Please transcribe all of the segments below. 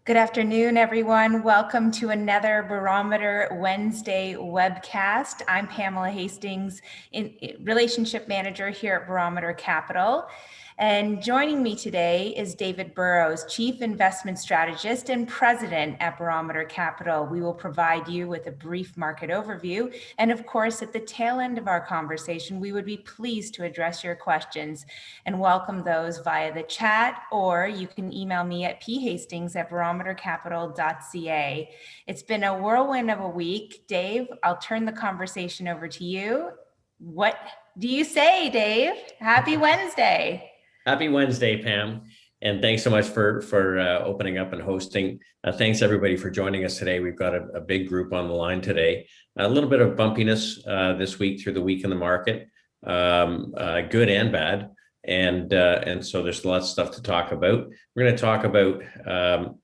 Good afternoon, everyone. Welcome to another Barometer Wednesday webcast. I'm Pamela Hastings, Relationship Manager here at Barometer Capital. And joining me today is David Burrows, Chief Investment Strategist and President at Barometer Capital. We will provide you with a brief market overview. And of course, at the tail end of our conversation, we would be pleased to address your questions and welcome those via the chat, or you can email me at phastings@barometercapital.ca. It's been a whirlwind of a week. Dave, I'll turn the conversation over to you. What do you say, Dave? Happy Wednesday. Happy Wednesday, Pam. And thanks so much for opening up and hosting. Thanks everybody for joining us today. We've got a big group on the line today. A little bit of bumpiness this week through the week in the market, good and bad. And so there's lots of stuff to talk about. We're going to talk about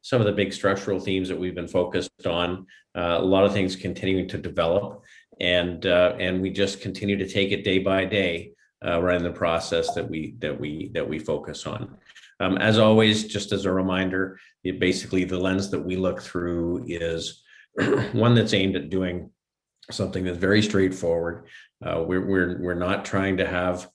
some of the big structural themes that we've been focused on. A lot of things continuing to develop, and we just continue to take it day by day. Right in the process that we focus on. As always, just as a reminder, basically the lens that we look through is one that's aimed at doing something that's very straightforward. We're not trying to have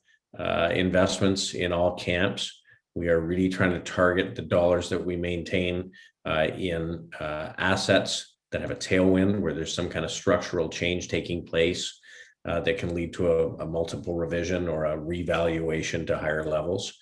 investments in all camps. We are really trying to target the dollars that we maintain in assets that have a tailwind, where there's some kind of structural change taking place. That can lead to a multiple revision or a revaluation to higher levels.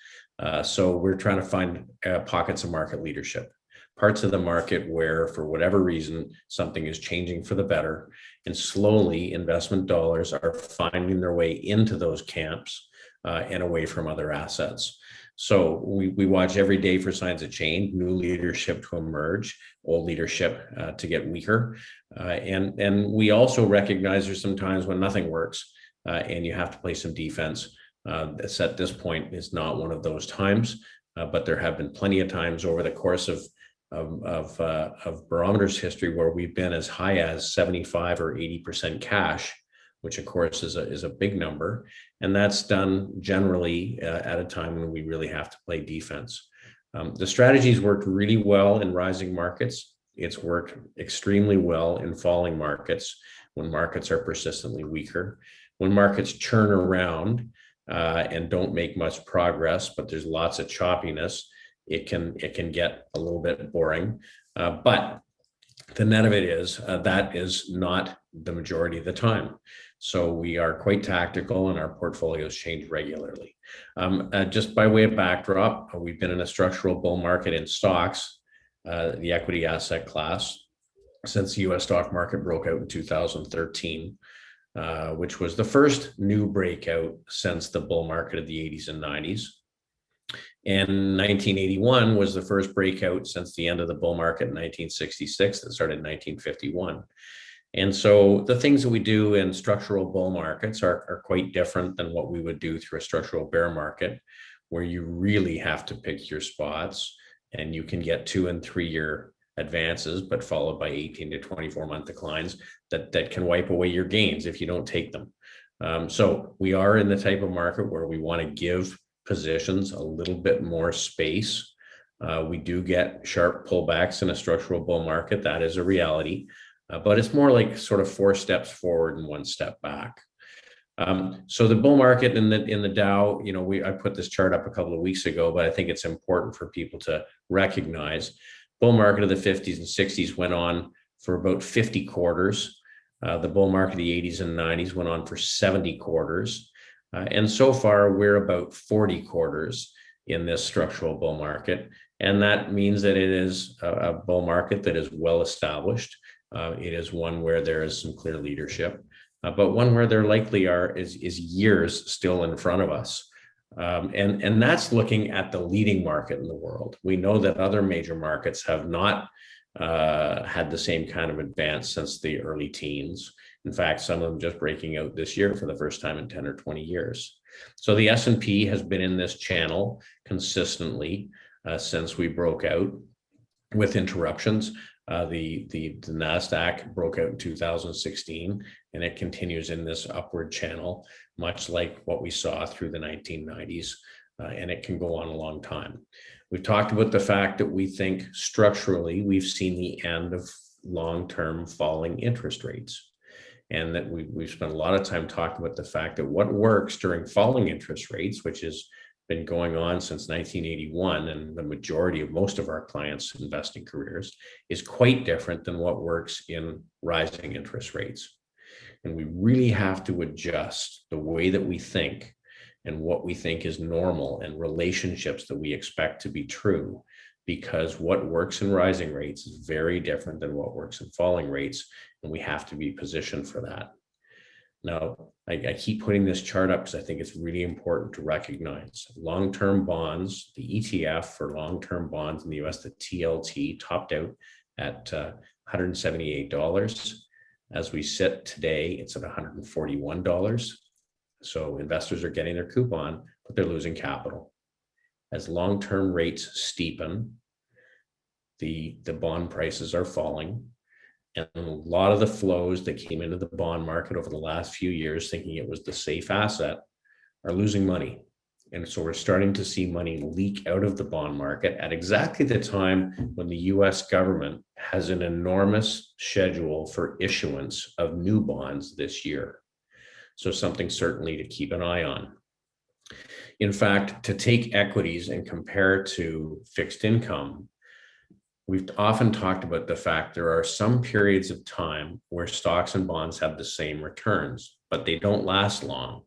So we're trying to find pockets of market leadership, parts of the market where, for whatever reason, something is changing for the better, and slowly investment dollars are finding their way into those camps and away from other assets. So we watch every day for signs of change, new leadership to emerge, old leadership to get weaker. And we also recognize there's some times when nothing works and you have to play some defense. This at this point is not one of those times, but there have been plenty of times over the course of Barometer's history where we've been as high as 75 or 80% cash, which of course is a big number. And that's done generally at a time when we really have to play defense. The strategy's worked really well in rising markets. It's worked extremely well in falling markets, when markets are persistently weaker. When markets churn around and don't make much progress, but there's lots of choppiness, it can get a little bit boring. But the net of it is that is not the majority of the time. So we are quite tactical, and our portfolios change regularly. Just by way of backdrop, we've been in a structural bull market in stocks, the equity asset class, since the US stock market broke out in 2013, which was the first new breakout since the bull market of the 80s and 90s. And 1981 was the first breakout since the end of the bull market in 1966 that started in 1951. And so the things that we do in structural bull markets are quite different than what we would do through a structural bear market, where you really have to pick your spots, and you can get 2 and 3 year advances, but followed by 18 to 24 month declines that can wipe away your gains if you don't take them. So we are in the type of market where we want to give positions a little bit more space. We do get sharp pullbacks in a structural bull market. That is a reality. But it's more like sort of 4 steps forward and 1 step back. So the bull market in the Dow, I put this chart up a couple of weeks ago, but I think it's important for people to recognize. Bull market of the 50s and 60s went on for about 50 quarters. The bull market of the 80s and 90s went on for 70 quarters. And so far, we're about 40 quarters in this structural bull market. And that means that it is a bull market that is well established. It is one where there is some clear leadership, but one where there likely is years still in front of us. And that's looking at the leading market in the world. We know that other major markets have not had the same kind of advance since the early teens. In fact, some of them just breaking out this year for the first time in 10 or 20 years. So the S&P has been in this channel consistently since we broke out, with interruptions. The NASDAQ broke out in 2016, and it continues in this upward channel, much like what we saw through the 1990s, and it can go on a long time. We've talked about the fact that we think structurally we've seen the end of long-term falling interest rates, and that we've spent a lot of time talking about the fact that what works during falling interest rates, which has been going on since 1981 and the majority of most of our clients' investing careers, is quite different than what works in rising interest rates. And we really have to adjust the way that we think and what we think is normal and relationships that we expect to be true, because what works in rising rates is very different than what works in falling rates, and we have to be positioned for that. Now, I keep putting this chart up because I think it's really important to recognize long-term bonds. The ETF for long-term bonds in the US, the TLT, topped out at $178. As we sit today, it's at $141. So investors are getting their coupon, but they're losing capital. As long-term rates steepen, the bond prices are falling. And a lot of the flows that came into the bond market over the last few years thinking it was the safe asset are losing money. And so we're starting to see money leak out of the bond market at exactly the time when the US government has an enormous schedule for issuance of new bonds this year. So something certainly to keep an eye on. In fact, to take equities and compare to fixed income, we've often talked about the fact there are some periods of time where stocks and bonds have the same returns, but they don't last long.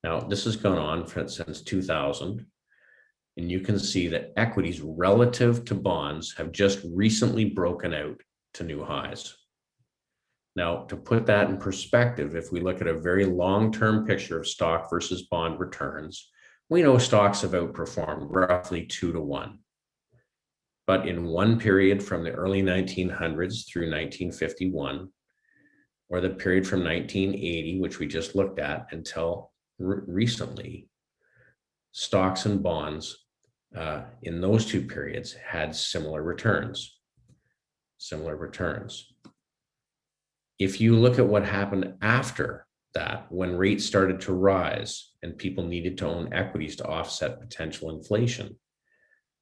Now, this has gone on since 2000, and you can see that equities relative to bonds have just recently broken out to new highs. Now, to put that in perspective, if we look at a very long-term picture of stock versus bond returns, we know stocks have outperformed roughly 2 to 1. But in one period from the early 1900s through 1951, or the period from 1980, which we just looked at, until recently, stocks and bonds in those two periods had similar returns. If you look at what happened after that, when rates started to rise and people needed to own equities to offset potential inflation,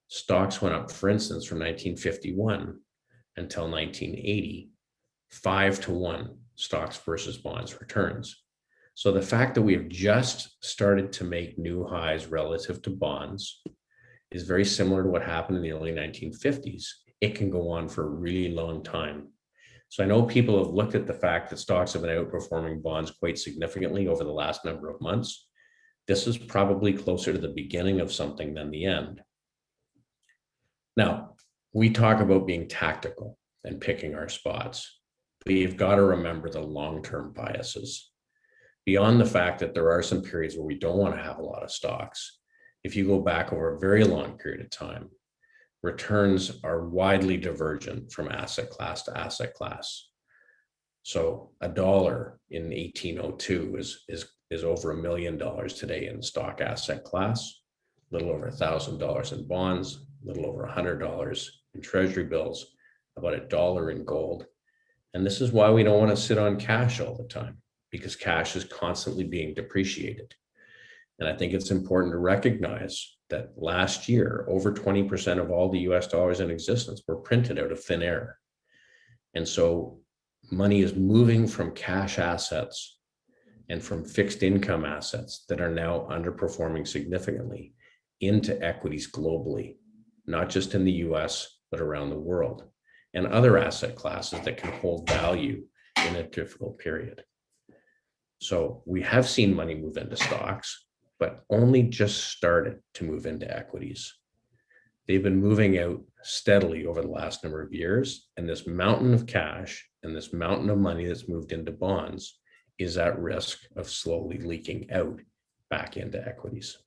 stocks went up, for instance, from 1951 until 1980, 5 to 1 stocks versus bonds returns. So the fact that we have just started to make new highs relative to bonds is very similar to what happened in the early 1950s. It can go on for a really long time. So I know people have looked at the fact that stocks have been outperforming bonds quite significantly over the last number of months. This is probably closer to the beginning of something than the end. Now, we talk about being tactical and picking our spots, but you've got to remember the long-term biases. Beyond the fact that there are some periods where we don't want to have a lot of stocks, if you go back over a very long period of time, returns are widely divergent from asset class to asset class. So $1 in 1802 is over $1 million today in the stock asset class, a little over $1,000 in bonds, a little over $100 in treasury bills, about $1 in gold. And this is why we don't want to sit on cash all the time, because cash is constantly being depreciated. And I think it's important to recognize that last year, over 20% of all the US dollars in existence were printed out of thin air. And so money is moving from cash assets and from fixed income assets that are now underperforming significantly into equities globally, not just in the US, but around the world, and other asset classes that can hold value in a difficult period. So we have seen money move into stocks, but only just started to move into equities. They've been moving out steadily over the last number of years, and this mountain of cash and this mountain of money that's moved into bonds is at risk of slowly leaking out back into equities.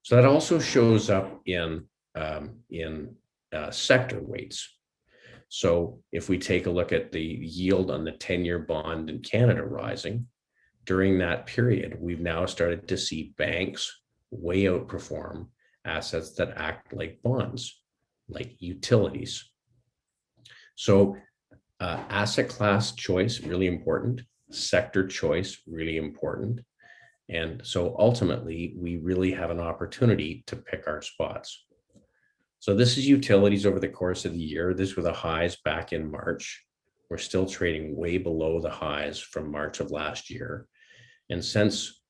So that also shows up in sector weights. So if we take a look at the yield on the 10-year bond in Canada rising, during that period, we've now started to see banks way outperform assets that act like bonds, like utilities. So asset class choice, really important. Sector choice, really important. And so ultimately, we really have an opportunity to pick our spots. So this is utilities over the course of the year. These were the highs back in March. We're still trading way below the highs from March of last year. And since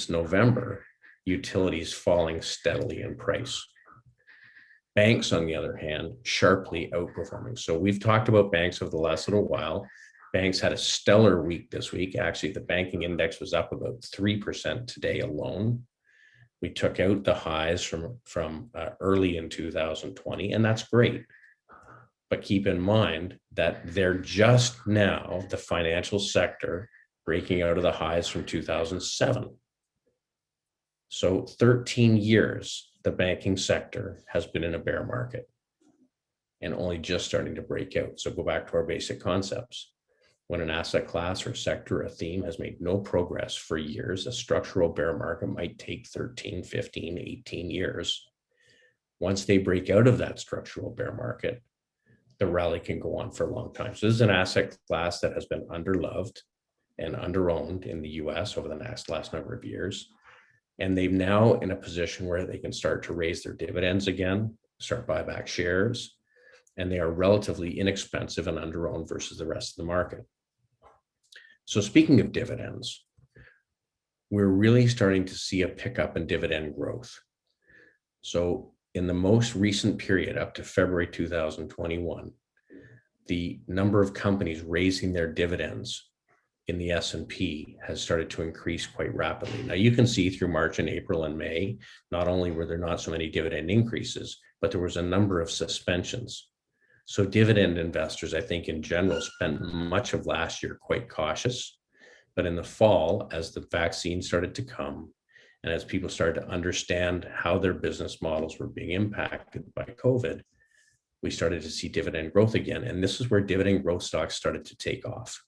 November, utilities falling steadily in price. Banks, on the other hand, sharply outperforming. So we've talked about banks over the last little while. Banks had a stellar week this week. Actually, the banking index was up about 3% today alone. We took out the highs from early in 2020, and that's great. But keep in mind that they're just now, the financial sector, breaking out of the highs from 2007. So 13 years, the banking sector has been in a bear market and only just starting to break out. So go back to our basic concepts. When an asset class or sector or a theme has made no progress for years, a structural bear market might take 13, 15, 18 years. Once they break out of that structural bear market, the rally can go on for a long time. So this is an asset class that has been underloved and underowned in the US over the last number of years. And they've now in a position where they can start to raise their dividends again, start buy back shares, and they are relatively inexpensive and underowned versus the rest of the market. So speaking of dividends, we're really starting to see a pickup in dividend growth. So in the most recent period up to February 2021, the number of companies raising their dividends in the S&P has started to increase quite rapidly. Now you can see through March and April and May, not only were there not so many dividend increases, but there was a number of suspensions. So dividend investors, I think in general, spent much of last year quite cautious. But in the fall, as the vaccine started to come, and as people started to understand how their business models were being impacted by COVID, we started to see dividend growth again. And this is where dividend growth stocks started to take off.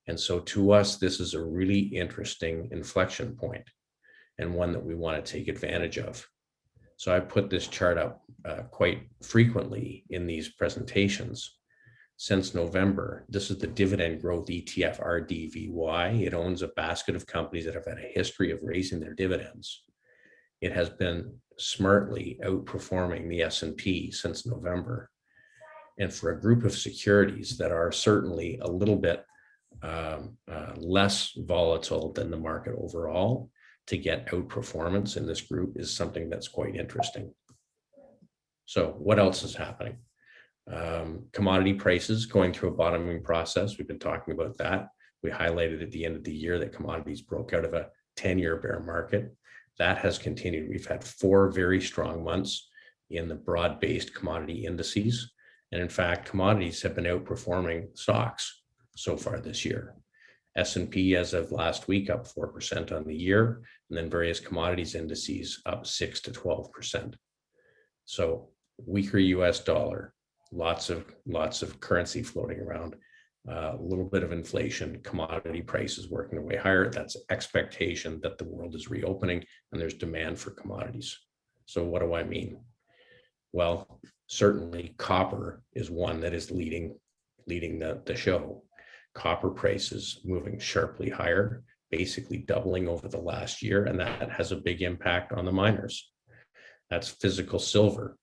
And so to us, this is a really interesting inflection point and one that we want to take advantage of. So I put this chart up quite frequently in these presentations. Since November, this is the Dividend Growth ETF, RDVY. It owns a basket of companies that have had a history of raising their dividends. It has been smartly outperforming the S&P since November. And for a group of securities that are certainly a little bit less volatile than the market overall, to get outperformance in this group is something that's quite interesting. So what else is happening? Commodity prices going through a bottoming process. We've been talking about that. We highlighted at the end of the year that commodities broke out of a 10-year bear market. That has continued. We've had 4 very strong months in the broad-based commodity indices. And in fact, commodities have been outperforming stocks so far this year. S&P as of last week up 4% on the year, and then various commodities indices up 6 to 12%. So weaker US dollar, lots of currency floating around, a little bit of inflation, commodity prices working their way higher. That's expectation that the world is reopening and there's demand for commodities. So what do I mean? Well, certainly copper is one that is leading the show. Copper prices moving sharply higher, basically doubling over the last year, and that has a big impact on the miners. That's physical silver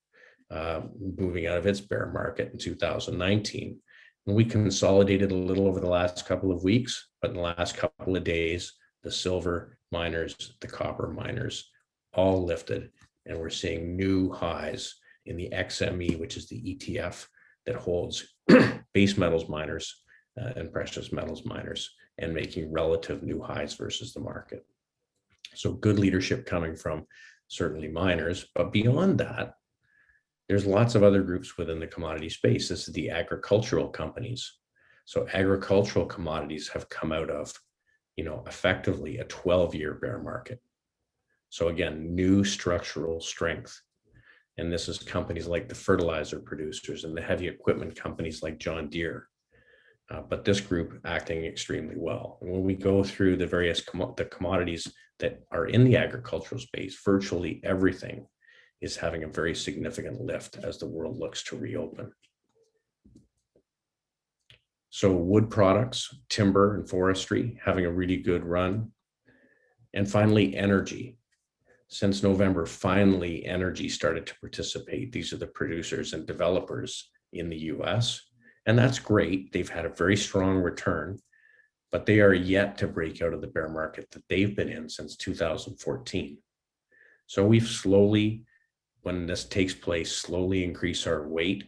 moving out of its bear market in 2019. And we consolidated a little over the last couple of weeks, but in the last couple of days, the silver miners, the copper miners, all lifted, and we're seeing new highs in the XME, which is the ETF that holds base metals miners and precious metals miners, and making relative new highs versus the market. So good leadership coming from certainly miners, but beyond that, there's lots of other groups within the commodity space. This is the agricultural companies. So agricultural commodities have come out of, effectively a 12-year bear market. So again, new structural strength. And this is companies like the fertilizer producers and the heavy equipment companies like John Deere. But this group acting extremely well. And when we go through the various the commodities that are in the agricultural space, virtually everything is having a very significant lift as the world looks to reopen. So wood products, timber and forestry having a really good run. And finally, energy. Since November, finally, energy started to participate. These are the producers and developers in the US, and that's great. They've had a very strong return, but they are yet to break out of the bear market that they've been in since 2014. So we've slowly, when this takes place, slowly increase our weight.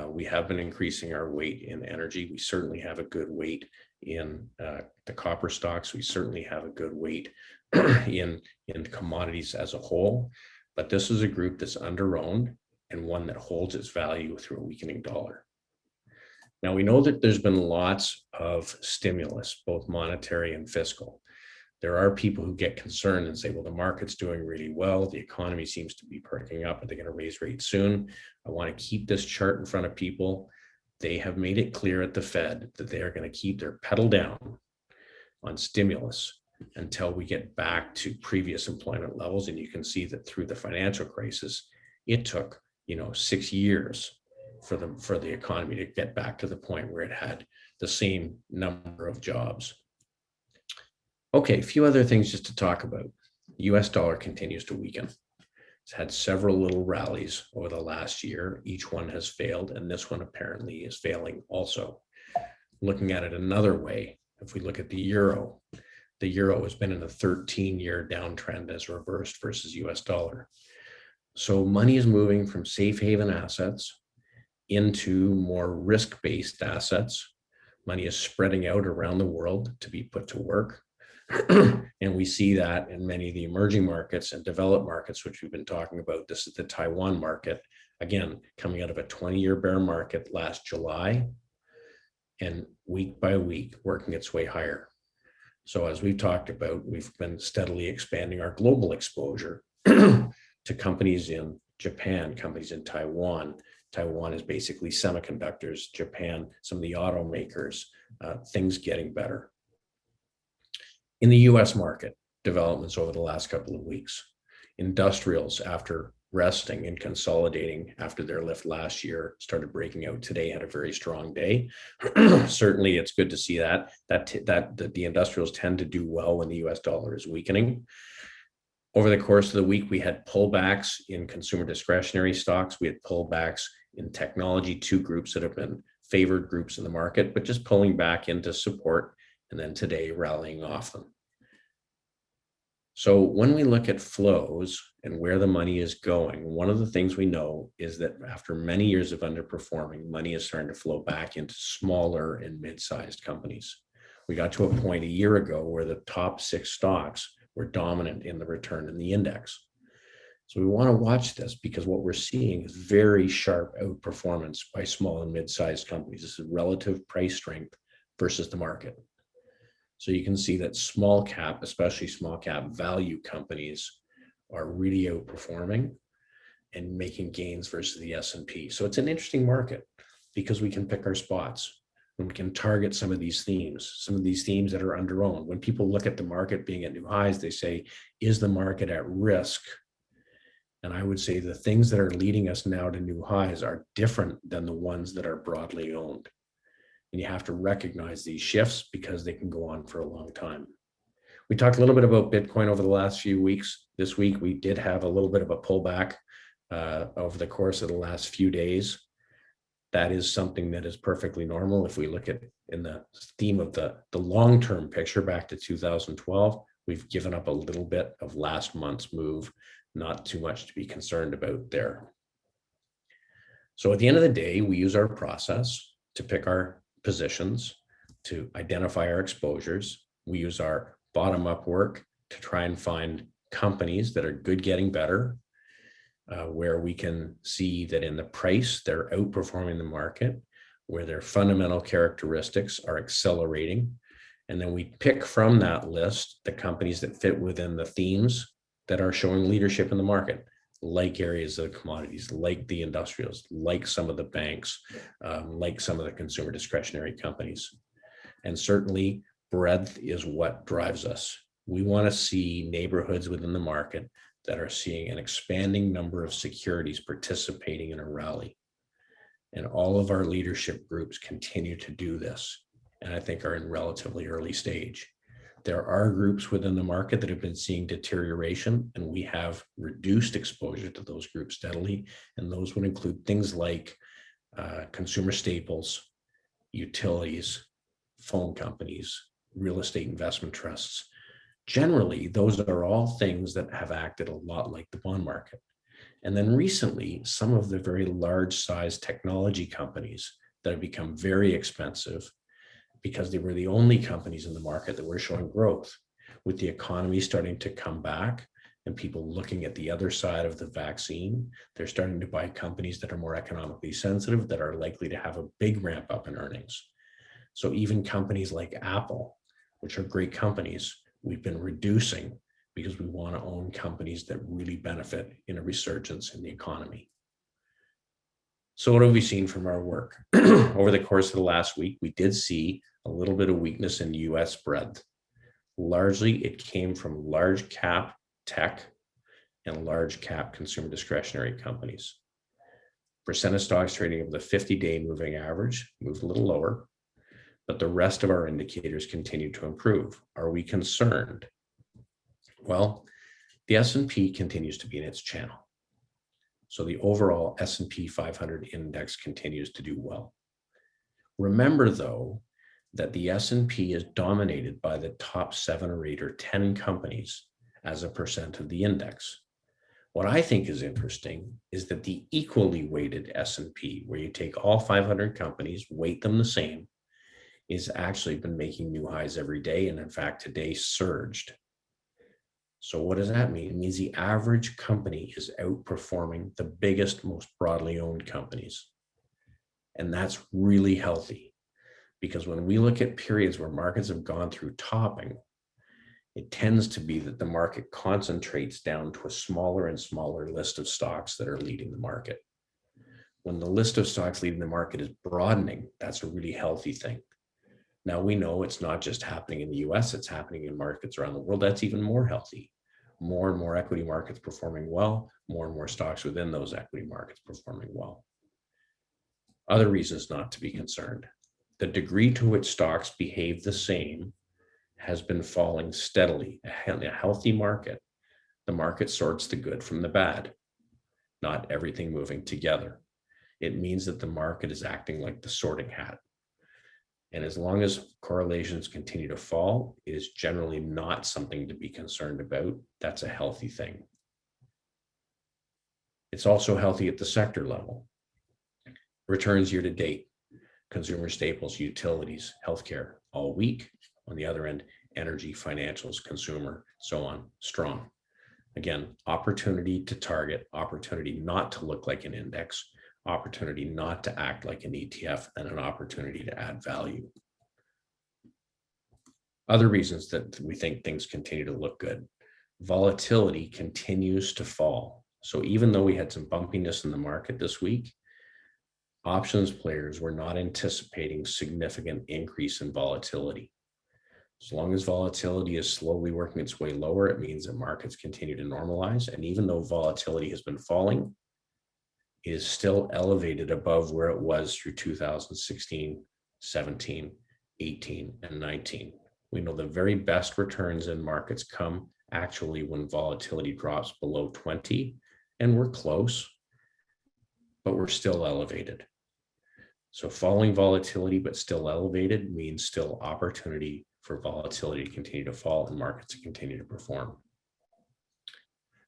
We have been increasing our weight in energy. We certainly have a good weight in the copper stocks. We certainly have a good weight in commodities as a whole. But this is a group that's under-owned and one that holds its value through a weakening dollar. Now, we know that there's been lots of stimulus, both monetary and fiscal. There are people who get concerned and say, well, the market's doing really well. The economy seems to be perking up. Are they going to raise rates soon? I want to keep this chart in front of people. They have made it clear at the Fed that they are going to keep their pedal down on stimulus until we get back to previous employment levels. And you can see that through the financial crisis, it took 6 years for the economy to get back to the point where it had the same number of jobs. Okay, a few other things just to talk about. The US dollar continues to weaken. It's had several little rallies over the last year. Each one has failed, and this one apparently is failing also. Looking at it another way, if we look at the euro has been in a 13-year downtrend, as reversed versus US dollar. So money is moving from safe haven assets into more risk-based assets. Money is spreading out around the world to be put to work. And we see that in many of the emerging markets and developed markets, which we've been talking about. This is the Taiwan market, again, coming out of a 20-year bear market last July, and week by week working its way higher. So as we've talked about, we've been steadily expanding our global exposure to companies in Japan, companies in Taiwan. Taiwan is basically semiconductors. Japan, some of the automakers, things getting better. In the US market, developments over the last couple of weeks. Industrials, after resting and consolidating after their lift last year, started breaking out today, had a very strong day. Certainly, it's good to see that the industrials tend to do well when the US dollar is weakening. Over the course of the week, we had pullbacks in consumer discretionary stocks. We had pullbacks in technology, two groups that have been favored groups in the market, but just pulling back into support, and then today rallying off them. So when we look at flows and where the money is going, one of the things we know is that after many years of underperforming, money is starting to flow back into smaller and mid-sized companies. We got to a point a year ago where the top 6 stocks were dominant in the return in the index. So we want to watch this, because what we're seeing is very sharp outperformance by small and mid-sized companies. This is relative price strength versus the market. So you can see that small cap, especially small cap value companies, are really outperforming and making gains versus the S&P. So it's an interesting market because we can pick our spots and we can target some of these themes that are under-owned. When people look at the market being at new highs, they say, is the market at risk? And I would say the things that are leading us now to new highs are different than the ones that are broadly owned. And you have to recognize these shifts because they can go on for a long time. We talked a little bit about Bitcoin over the last few weeks. This week, we did have a little bit of a pullback over the course of the last few days. That is something that is perfectly normal. If we look at in the theme of the long-term picture back to 2012, we've given up a little bit of last month's move, not too much to be concerned about there. So at the end of the day, we use our process to pick our positions, to identify our exposures. We use our bottom-up work to try and find companies that are good getting better, where we can see that in the price, they're outperforming the market, where their fundamental characteristics are accelerating. And then we pick from that list the companies that fit within the themes that are showing leadership in the market, like areas of the commodities, like the industrials, like some of the banks, like some of the consumer discretionary companies. And certainly breadth is what drives us. We want to see neighborhoods within the market that are seeing an expanding number of securities participating in a rally. And all of our leadership groups continue to do this, and I think are in relatively early stage. there are groups within the market that have been seeing deterioration, and we have reduced exposure to those groups steadily. And those would include things like consumer staples, utilities, phone companies, real estate investment trusts. Generally, those are all things that have acted a lot like the bond market. And then recently, some of the very large size technology companies that have become very expensive because they were the only companies in the market that were showing growth. With the economy starting to come back and people looking at the other side of the vaccine, they're starting to buy companies that are more economically sensitive, that are likely to have a big ramp up in earnings. So even companies like Apple, which are great companies, we've been reducing because we want to own companies that really benefit in a resurgence in the economy. So what have we seen from our work? Over the course of the last week, we did see a little bit of weakness in US spread. Largely, it came from large cap tech and large cap consumer discretionary companies. Percent of stocks trading over the 50-day moving average moved a little lower, but the rest of our indicators continue to improve. Are we concerned? Well, the S&P continues to be in its channel. So the overall S&P 500 index continues to do well. Remember, though, that the S&P is dominated by the top 7 or 8 or 10 companies as a percent of the index. What I think is interesting is that the equally weighted S&P, where you take all 500 companies, weight them the same, is actually been making new highs every day, and in fact today surged. So what does that mean? It means the average company is outperforming the biggest, most broadly owned companies. And that's really healthy, because when we look at periods where markets have gone through topping, it tends to be that the market concentrates down to a smaller and smaller list of stocks that are leading the market. When the list of stocks leading the market is broadening, that's a really healthy thing. Now, we know it's not just happening in the US, it's happening in markets around the world. That's even more healthy. More and more equity markets performing well, more and more stocks within those equity markets performing well. Other reasons not to be concerned. The degree to which stocks behave the same has been falling steadily. In a healthy market, the market sorts the good from the bad, not everything moving together. It means that the market is acting like the sorting hat. And as long as correlations continue to fall, it is generally not something to be concerned about. That's a healthy thing. It's also healthy at the sector level. Returns year to date, consumer staples, utilities, healthcare, all weak. On the other end, energy, financials, consumer, so on, strong. Again, opportunity to target, opportunity not to look like an index, opportunity not to act like an ETF, and an opportunity to add value. Other reasons that we think things continue to look good. Volatility continues to fall. So even though we had some bumpiness in the market this week, options players were not anticipating significant increase in volatility. As long as volatility is slowly working its way lower, it means that markets continue to normalize. And even though volatility has been falling, it is still elevated above where it was through 2016, 17, 18, and 19. We know the very best returns in markets come actually when volatility drops below 20, and we're close, but we're still elevated. So falling volatility, but still elevated, means still opportunity for volatility to continue to fall and markets to continue to perform.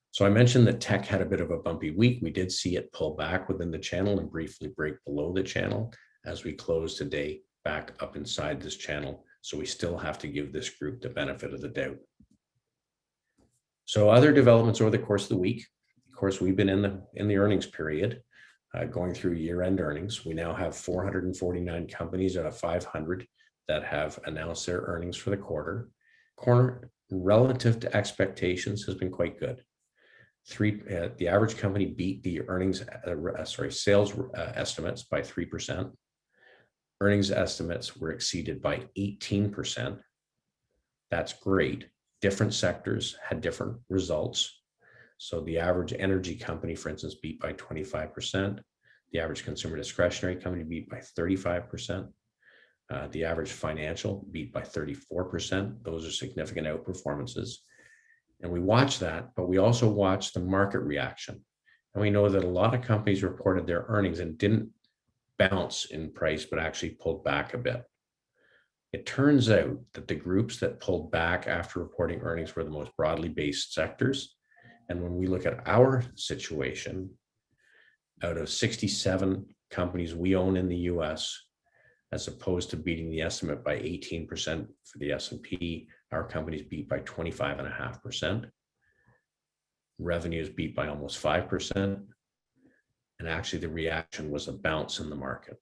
So I mentioned that tech had a bit of a bumpy week. We did see it pull back within the channel and briefly break below the channel as we close today back up inside this channel. So we still have to give this group the benefit of the doubt. So other developments over the course of the week. Of course, we've been in the earnings period, going through year-end earnings. We now have 449 companies out of 500 that have announced their earnings for the quarter. Relative to expectations has been quite good. The average company beat the sales estimates by 3%. Earnings estimates were exceeded by 18%. That's great. Different sectors had different results. So the average energy company, for instance, beat by 25%. The average consumer discretionary company beat by 35%. The average financial beat by 34%. Those are significant outperformances. And we watch that, but we also watch the market reaction. And we know that a lot of companies reported their earnings and didn't bounce in price, but actually pulled back a bit. It turns out that the groups that pulled back after reporting earnings were the most broadly based sectors. And when we look at our situation, out of 67 companies we own in the US, as opposed to beating the estimate by 18% for the S&P, our companies beat by 25.5%. Revenues beat by almost 5%. And actually the reaction was a bounce in the market.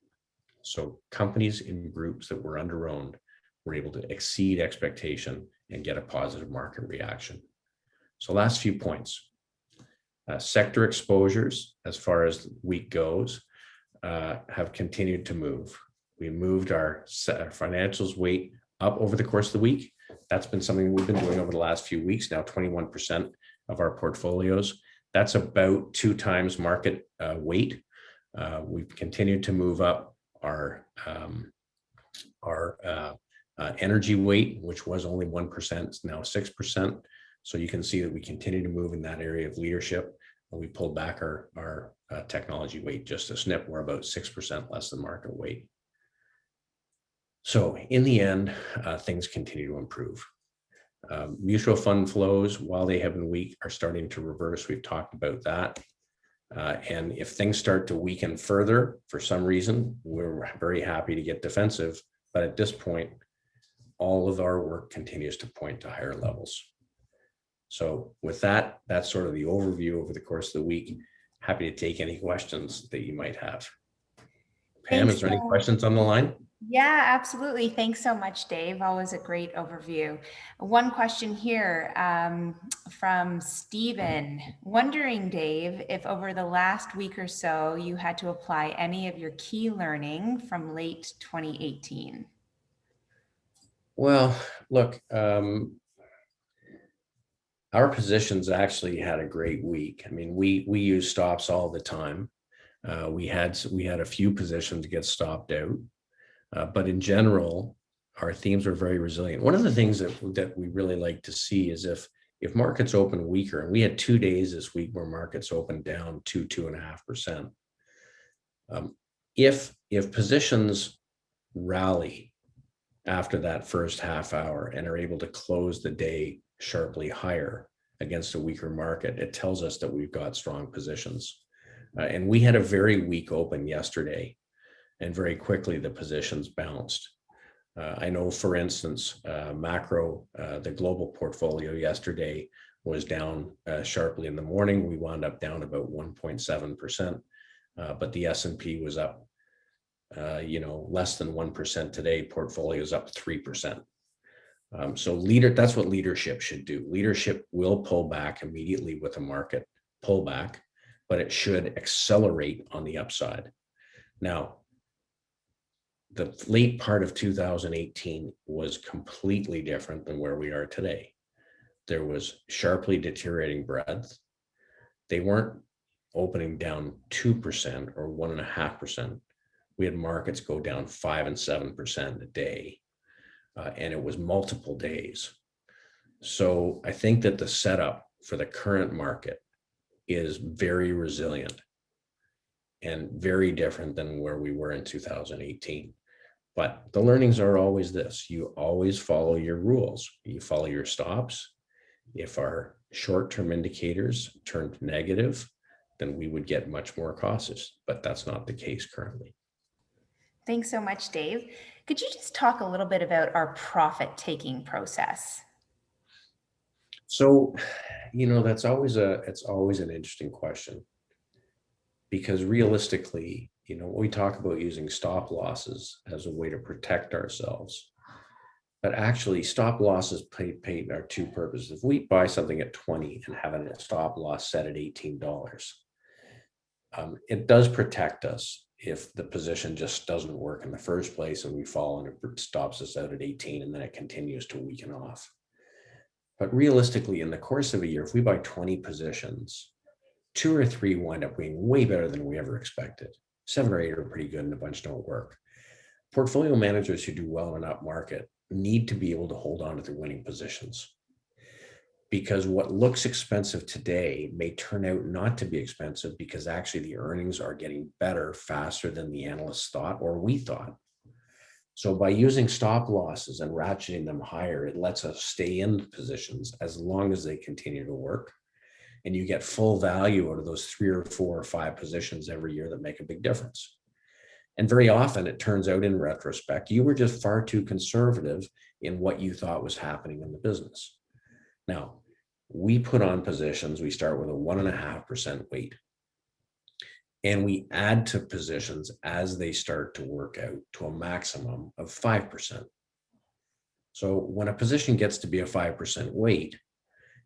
So companies in groups that were under-owned were able to exceed expectation and get a positive market reaction. So last few points. Sector exposures, as far as the week goes, have continued to move. We moved our financials weight up over the course of the week. That's been something we've been doing over the last few weeks. Now 21% of our portfolios. That's about 2 times market weight. We've continued to move up our energy weight, which was only 1%, it's now 6%. So you can see that we continue to move in that area of leadership. We pulled back our technology weight just a snip. We're about 6% less than market weight. So in the end, things continue to improve. Mutual fund flows, while they have been weak, are starting to reverse. We've talked about that. And if things start to weaken further for some reason, we're very happy to get defensive. But at this point, all of our work continues to point to higher levels. So with that, that's sort of the overview over the course of the week. Happy to take any questions that you might have. Pam, Thanks, is there any questions on the line? Yeah, absolutely. Thanks so much, Dave. Always a great overview. One question here from Stephen. Wondering, Dave, if over the last week or so, you had to apply any of your key learning from late 2018? Well, look, our positions actually had a great week. I mean, we use stops all the time. We had a few positions get stopped out. But in general, our themes were very resilient. One of the things that we really like to see is if markets open weaker, and we had 2 days this week where markets opened down 2.5%. If positions rally after that first half hour and are able to close the day sharply higher against a weaker market, it tells us that we've got strong positions. And we had a very weak open yesterday. And very quickly, the positions bounced. I know, for instance, macro, the global portfolio yesterday was down sharply in the morning. We wound up down about 1.7%, but the S&P was up, less than 1% today. Portfolio's up 3%. So that's what leadership should do. Leadership will pull back immediately with a market pullback, but it should accelerate on the upside. Now, the late part of 2018 was completely different than where we are today. There was sharply deteriorating breadth. They weren't opening down 2% or 1.5%. We had markets go down 5 and 7% a day, and it was multiple days. So I think that the setup for the current market is very resilient and very different than where we were in 2018. But the learnings are always this: you always follow your rules. You follow your stops. If our short-term indicators turned negative, then we would get much more cautious, but that's not the case currently. Thanks so much, Dave. Could you just talk a little bit about our profit-taking process? So, that's always an interesting question, because realistically, we talk about using stop losses as a way to protect ourselves, but actually stop losses are 2 purposes. If we buy something at 20 and have a stop loss set at $18, it does protect us if the position just doesn't work in the first place and we fall and it stops us out at 18 and then it continues to weaken off. But realistically, in the course of a year, if we buy 20 positions, 2 or 3 wind up being way better than we ever expected. 7 or 8 are pretty good and a bunch don't work. portfolio managers who do well in an up market need to be able to hold on to their winning positions, because what looks expensive today may turn out not to be expensive, because actually the earnings are getting better faster than the analysts thought or we thought. So by using stop losses and ratcheting them higher, it lets us stay in positions as long as they continue to work. And you get full value out of those 3 or 4 or 5 positions every year that make a big difference. And very often it turns out in retrospect, you were just far too conservative in what you thought was happening in the business. Now, we put on positions, we start with a 1.5% weight. And we add to positions as they start to work out to a maximum of 5%. So when a position gets to be a 5% weight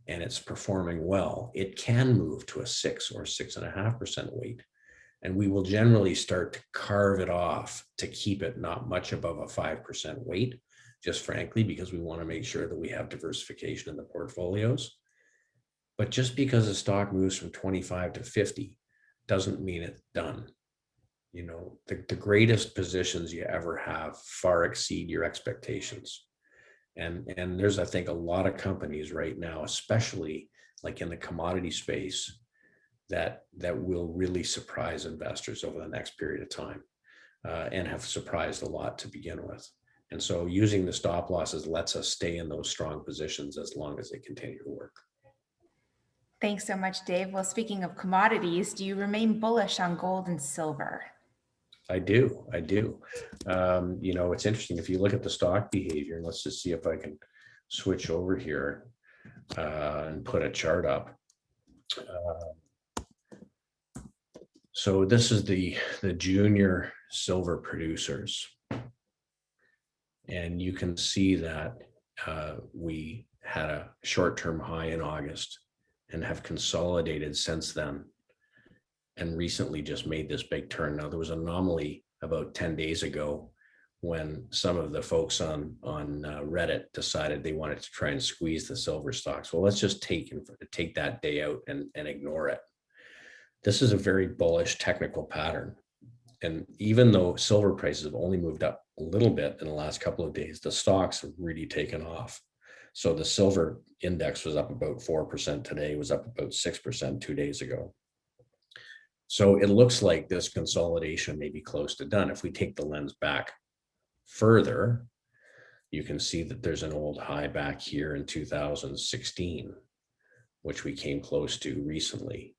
and it's performing well, it can move to a 6 or 6.5% weight. And we will generally start to carve it off to keep it not much above a 5% weight, just frankly, because we want to make sure that we have diversification in the portfolios. But just because a stock moves from 25 to 50 doesn't mean it's done. You know, the greatest positions you ever have far exceed your expectations. And there's, I think, a lot of companies right now, especially like in the commodity space, that will really surprise investors over the next period of time, and have surprised a lot to begin with. And so using the stop losses lets us stay in those strong positions as long as they continue to work. Thanks so much, Dave. Well, speaking of commodities, do you remain bullish on gold and silver? I do. You know, it's interesting. If you look at the stock behavior, and let's just see if I can switch over here and put a chart up. So this is the junior silver producers. And you can see that we had a short-term high in August and have consolidated since then, and recently just made this big turn. Now, there was an anomaly about 10 days ago when some of the folks on Reddit decided they wanted to try and squeeze the silver stocks. Well, let's just take that day out and ignore it. This is a very bullish technical pattern. And even though silver prices have only moved up a little bit in the last couple of days, the stocks have really taken off. So the silver index was up about 4% today, was up about 6% 2 days ago. So it looks like this consolidation may be close to done. If we take the lens back further, you can see that there's an old high back here in 2016, which we came close to recently.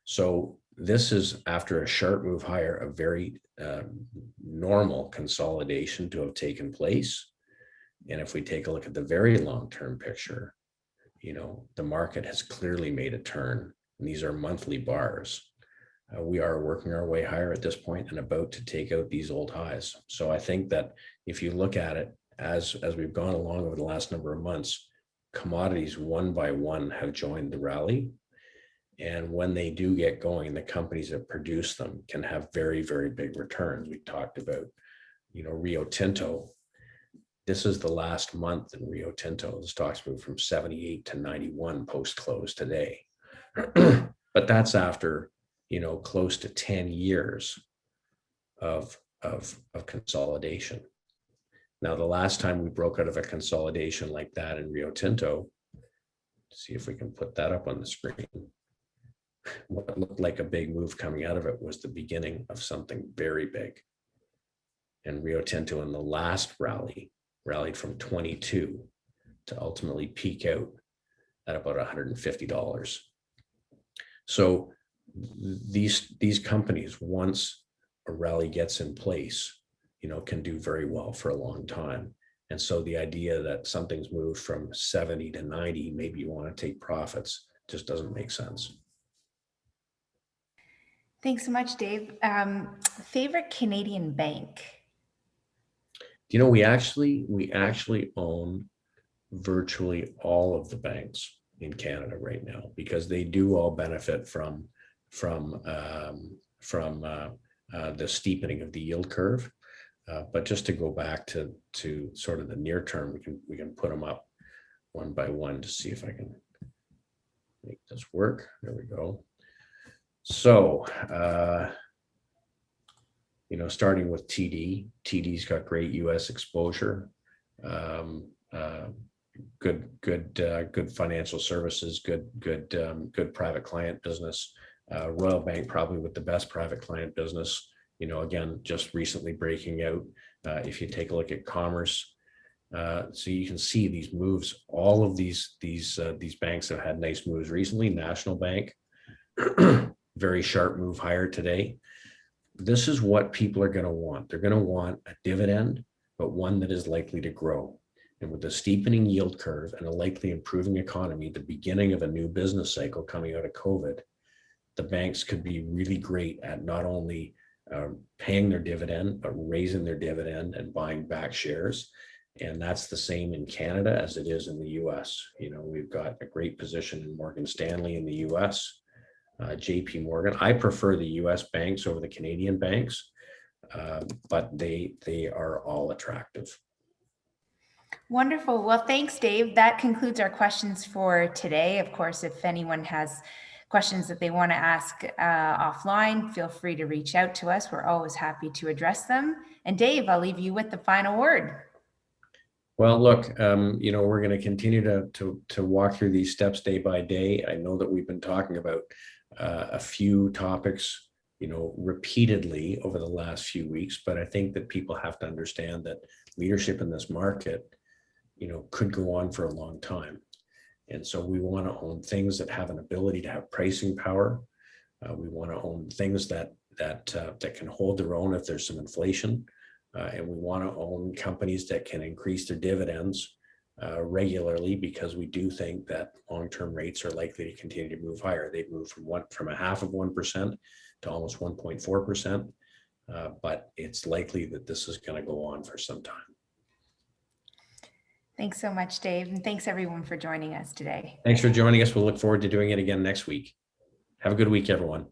So this is, after a sharp move higher, a very normal consolidation to have taken place. And if we take a look at the very long-term picture, you know, the market has clearly made a turn. And these are monthly bars. We are working our way higher at this point and about to take out these old highs. So I think that if you look at it as we've gone along over the last number of months, commodities one by one have joined the rally. And when they do get going, the companies that produce them can have very, very big returns. We talked about, you know, Rio Tinto. This is the last month in Rio Tinto. The stocks moved from 78 to 91 post-close today. But that's after, you know, close to 10 years of consolidation. Now, the last time we broke out of a consolidation like that in Rio Tinto, see if we can put that up on the screen. What looked like a big move coming out of it was the beginning of something very big. And Rio Tinto in the last rally rallied from 22 to ultimately peak out at about $150. So these companies, once a rally gets in place, you know, can do very well for a long time. And so the idea that something's moved from 70 to 90, maybe you want to take profits, just doesn't make sense. Thanks so much, Dave. Favorite Canadian bank? You know, we actually own virtually all of the banks in Canada right now, because they do all benefit from the steepening of the yield curve. But just to go back to sort of the near term, we can put them up one by one to see if I can make this work. There we go. So starting with TD. TD's got great U.S. exposure, good financial services, good private client business. Royal Bank probably with the best private client business. Again, just recently breaking out. If you take a look at Commerce, so you can see these moves. All of these banks have had nice moves recently. National Bank, very sharp move higher today. This is what people are going to want. They're going to want a dividend, but one that is likely to grow. And with the steepening yield curve and a likely improving economy, the beginning of a new business cycle coming out of COVID, the banks could be really great at not only paying their dividend, but raising their dividend and buying back shares. And that's the same in Canada as it is in the US. We've got a great position in Morgan Stanley in the US, JP Morgan. I prefer the US banks over the Canadian banks, but they are all attractive. Wonderful. Well, thanks, Dave. That concludes our questions for today. Of course, if anyone has questions that they want to ask offline, feel free to reach out to us. We're always happy to address them. And Dave, I'll leave you with the final word. Well, look, we're going to continue to walk through these steps day by day. I know that we've been talking about a few topics, repeatedly over the last few weeks, but I think that people have to understand that leadership in this market, could go on for a long time. And so we want to own things that have an ability to have pricing power. We want to own things that can hold their own if there's some inflation. And we want to own companies that can increase their dividends regularly, because we do think that long-term rates are likely to continue to move higher. They've moved from 0.5% to almost 1.4%, but it's likely that this is going to go on for some time. Thanks so much, Dave, and thanks everyone for joining us today. Thanks for joining us. We'll look forward to doing it again next week. Have a good week, everyone.